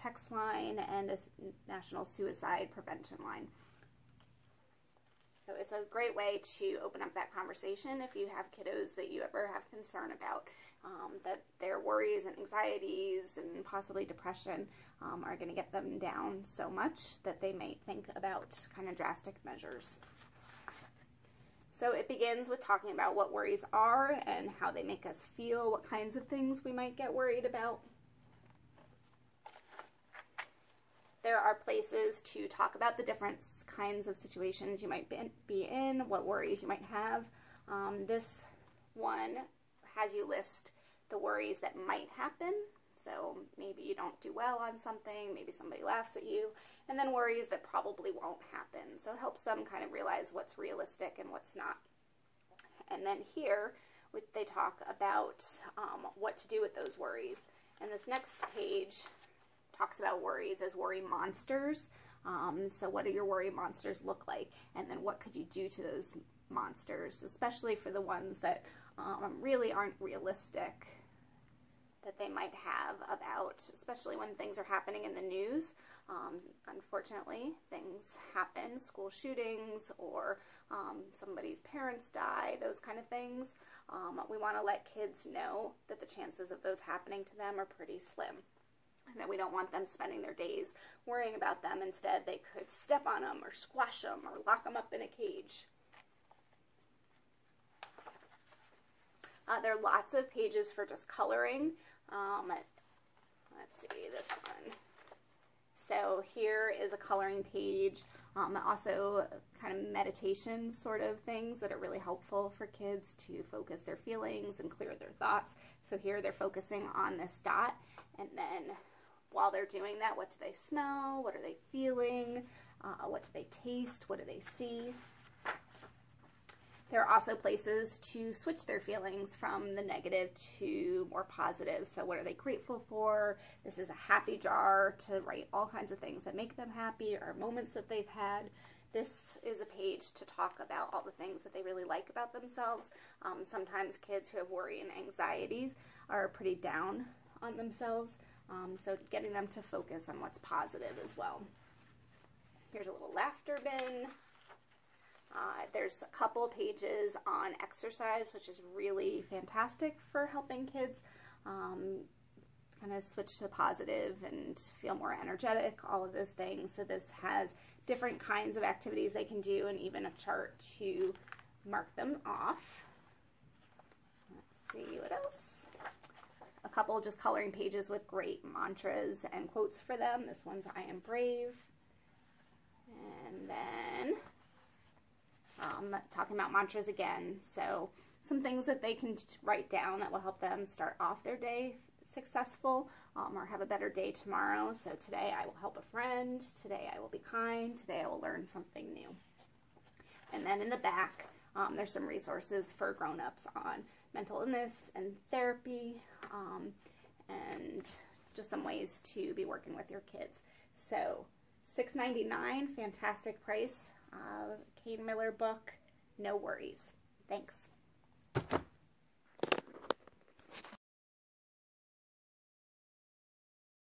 text line and a national suicide prevention line. So it's a great way to open up that conversation if you have kiddos that you ever have concern about, that their worries and anxieties and possibly depression are going to get them down so much that they may think about kind of drastic measures. So it begins with talking about what worries are and how they make us feel, what kinds of things we might get worried about. There are places to talk about the different kinds of situations you might be in, what worries you might have. This one has you list the worries that might happen. So maybe you don't do well on something, maybe somebody laughs at you, and then worries that probably won't happen. So it helps them kind of realize what's realistic and what's not. And then here, they talk about what to do with those worries. And this next page talks about worries as worry monsters. So what do your worry monsters look like? And then what could you do to those monsters, especially for the ones that really aren't realistic, that they might have about, especially when things are happening in the news. Unfortunately, things happen, school shootings, or somebody's parents die, those kind of things. We want to let kids know that the chances of those happening to them are pretty slim, and that we don't want them spending their days worrying about them. Instead, they could step on them or squash them or lock them up in a cage. There are lots of pages for just coloring. Let's see, this one. So here is a coloring page. Also kind of meditation sort of things that are really helpful for kids to focus their feelings and clear their thoughts. So here they're focusing on this dot, and then while they're doing that, what do they smell? What are they feeling? What do they taste? What do they see? There are also places to switch their feelings from the negative to more positive. So what are they grateful for? This is a happy jar to write all kinds of things that make them happy or moments that they've had. This is a page to talk about all the things that they really like about themselves. Sometimes kids who have worry and anxieties are pretty down on themselves. So getting them to focus on what's positive as well. Here's a little laughter bin. There's a couple pages on exercise, which is really fantastic for helping kids kind of switch to positive and feel more energetic, all of those things. So this has different kinds of activities they can do and even a chart to mark them off. Let's see what else. A couple just coloring pages with great mantras and quotes for them. This one's I am brave. And then talking about mantras again. So some things that they can write down that will help them start off their day successful or have a better day tomorrow. So today I will help a friend. Today I will be kind. Today I will learn something new. And then in the back, there's some resources for grown-ups on mental illness and therapy, and just some ways to be working with your kids. So $6.99, fantastic price. Kane Miller book, no worries. Thanks.